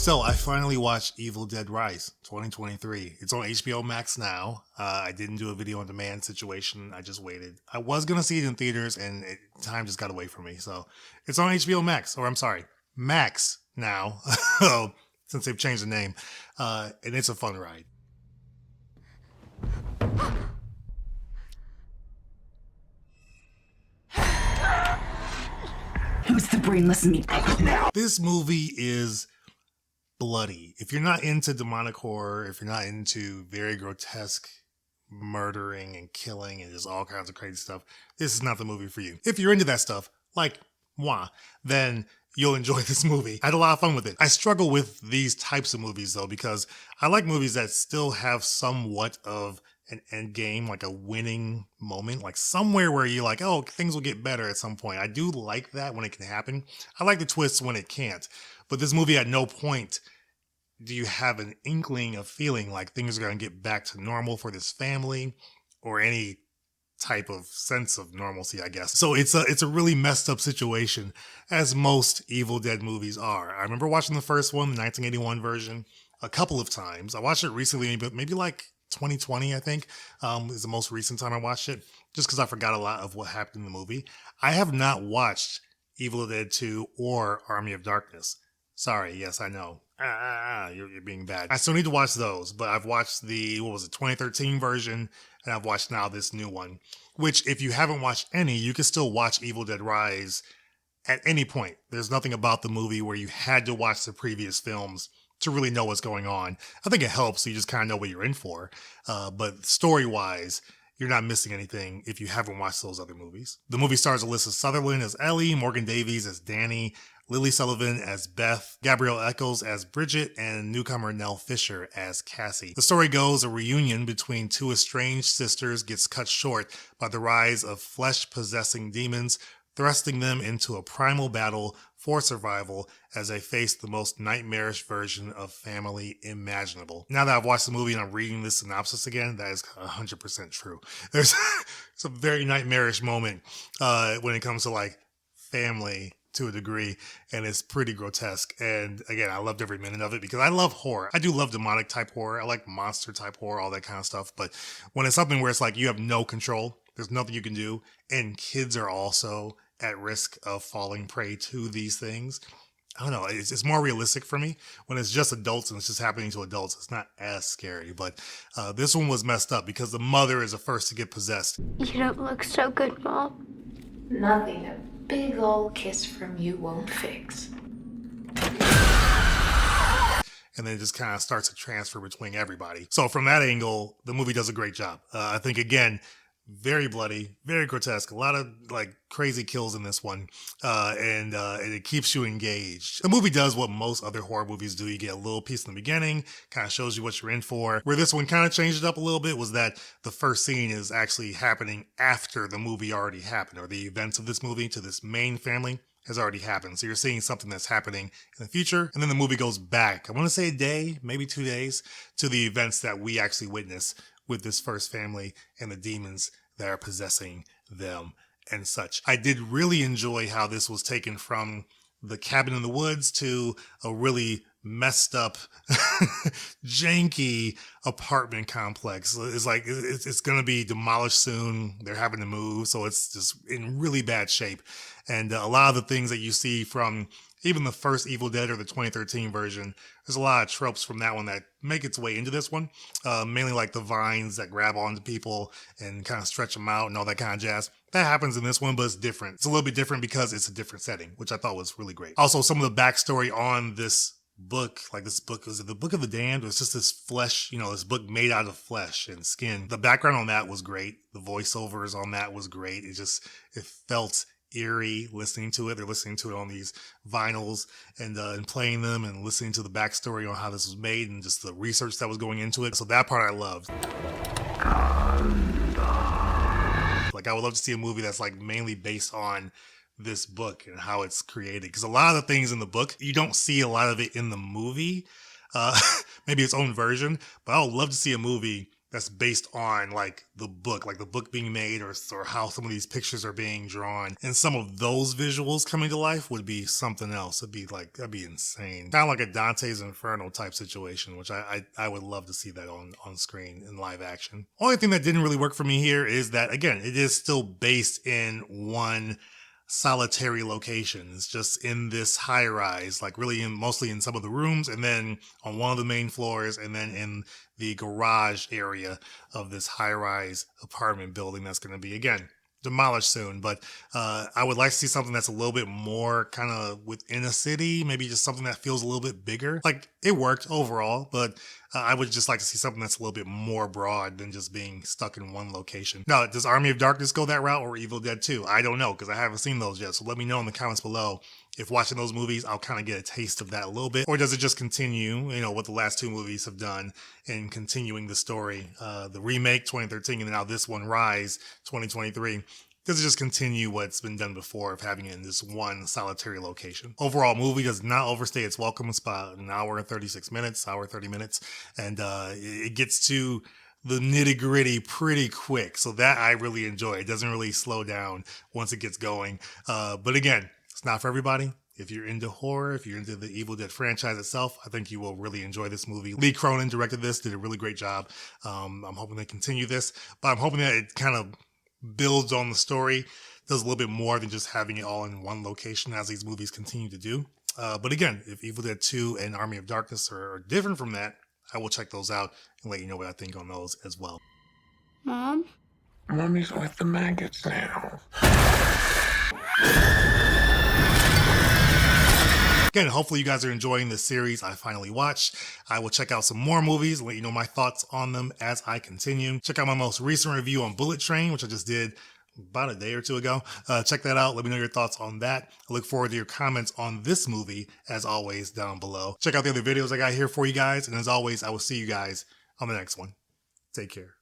So I finally watched Evil Dead Rise 2023. It's on HBO Max now. I didn't do a video on demand situation. I just waited. I was going to see it in theaters and time just got away from me. So it's on HBO Max, or I'm sorry, Max now, since they've changed the name. And it's a fun ride. Who's the brainless meat now? This movie is bloody. If you're not into demonic horror, if you're not into very grotesque murdering and killing and just all kinds of crazy stuff, this is not the movie for you. If you're into that stuff, like moi, then you'll enjoy this movie. I had a lot of fun with it. I struggle with these types of movies though, because I like movies that still have somewhat of an end game, like a winning moment, like somewhere where you're like, oh, things will get better at some point. I do like that when it can happen. I like the twists when it can't. But this movie, at no point do you have an inkling of feeling like things are going to get back to normal for this family or any type of sense of normalcy, I guess. So it's a really messed up situation, as most Evil Dead movies are. I remember watching the first one, the 1981 version, a couple of times. I watched it recently, but maybe like 2020, I think, is the most recent time I watched it, just because I forgot a lot of what happened in the movie. I have not watched Evil Dead 2 or Army of Darkness. Sorry, yes, I know. You're being bad. I still need to watch those, but I've watched the, 2013 version, and I've watched now this new one, which if you haven't watched any, you can still watch Evil Dead Rise at any point. There's nothing about the movie where you had to watch the previous films to really know what's going on. I think it helps so you just kind of know what you're in for. But story-wise, you're not missing anything if you haven't watched those other movies. The movie stars Alyssa Sutherland as Ellie, Morgan Davies as Danny, Lily Sullivan as Beth, Gabrielle Eccles as Bridget, and newcomer Nell Fisher as Cassie. The story goes a reunion between two estranged sisters gets cut short by the rise of flesh-possessing demons, thrusting them into a primal battle for survival as they face the most nightmarish version of family imaginable. Now that I've watched the movie and I'm reading the synopsis again, that is 100% true. There's it's a very nightmarish moment when it comes to like family to a degree, and it's pretty grotesque. And again, I loved every minute of it because I love horror. I do love demonic type horror. I like monster type horror, all that kind of stuff. But when it's something where it's like you have no control, there's nothing you can do, and kids are also at risk of falling prey to these things, I don't know, it's more realistic for me. When it's just adults and it's just happening to adults, it's not as scary. But this one was messed up because the mother is the first to get possessed. You don't look so good, Mom. Nothing a big old kiss from you won't fix. And then it just kind of starts to transfer between everybody. So from that angle, the movie does a great job. I think, again, very bloody, very grotesque, a lot of like crazy kills in this one, and it keeps you engaged. The movie does what most other horror movies do. You get a little piece in the beginning, kind of shows you what you're in for. Where this one kind of changed it up a little bit was that the first scene is actually happening after the movie already happened, or the events of this movie to this main family has already happened. So you're seeing something that's happening in the future, and then the movie goes back, I want to say a day, maybe 2 days, to the events that we actually witness with this first family and the demons that are possessing them and such. I did really enjoy how this was taken from the cabin in the woods to a really messed up, janky apartment complex. It's like, it's going to be demolished soon. They're having to move. So it's just in really bad shape. And a lot of the things that you see from even the first Evil Dead or the 2013 version, there's a lot of tropes from that one that make its way into this one. Mainly like the vines that grab onto people and kind of stretch them out and all that kind of jazz. That happens in this one, but it's different. It's a little bit different because it's a different setting, which I thought was really great. Also, some of the backstory on this book, like this book, was it the Book of the Damned? It was just this flesh, this book made out of flesh and skin. The background on that was great. The voiceovers on that was great. It felt eerie listening to it. They're listening to it on these vinyls and playing them and listening to the backstory on how this was made and just the research that was going into it. So that part I loved. Like I would love to see a movie that's like mainly based on this book and how it's created, because a lot of the things in the book you don't see a lot of it in the movie. Maybe its own version, but I would love to see a movie that's based on like the book being made, or how some of these pictures are being drawn, and some of those visuals coming to life would be something else. That'd be insane. Kind of like a Dante's Inferno type situation, which I would love to see that on screen in live action. Only thing that didn't really work for me here is that, again, it is still based in one solitary location. It's just in this high rise, like really mostly in some of the rooms, and then on one of the main floors, and then in the garage area of this high rise apartment building that's going to be, again, demolished soon. But I would like to see something that's a little bit more kind of within a city, maybe just something that feels a little bit bigger. Like, it worked overall, but I would just like to see something that's a little bit more broad than just being stuck in one location. Now, does Army of Darkness go that route, or Evil Dead 2? I don't know, because I haven't seen those yet. So let me know in the comments below if watching those movies, I'll kind of get a taste of that a little bit. Or does it just continue, what the last two movies have done in continuing the story? The remake, 2013, and now this one, Rise, 2023. Does it just continue what's been done before of having it in this one solitary location? Overall, movie does not overstay its welcome. It's about an hour and 30 minutes. And it gets to the nitty gritty pretty quick. So that I really enjoy. It doesn't really slow down once it gets going. But again, it's not for everybody. If you're into horror, if you're into the Evil Dead franchise itself, I think you will really enjoy this movie. Lee Cronin directed this, did a really great job. I'm hoping they continue this, but I'm hoping that it kind of builds on the story, does a little bit more than just having it all in one location as these movies continue to do. But again, if Evil Dead 2 and Army of Darkness are different from that, I will check those out and let you know what I think on those as well. Mom? Mommy's with the maggots now. Again, hopefully you guys are enjoying this series I finally watched. I will check out some more movies, let you know my thoughts on them as I continue. Check out my most recent review on Bullet Train, which I just did about a day or two ago. Check that out. Let me know your thoughts on that. I look forward to your comments on this movie, as always, down below. Check out the other videos I got here for you guys. And as always, I will see you guys on the next one. Take care.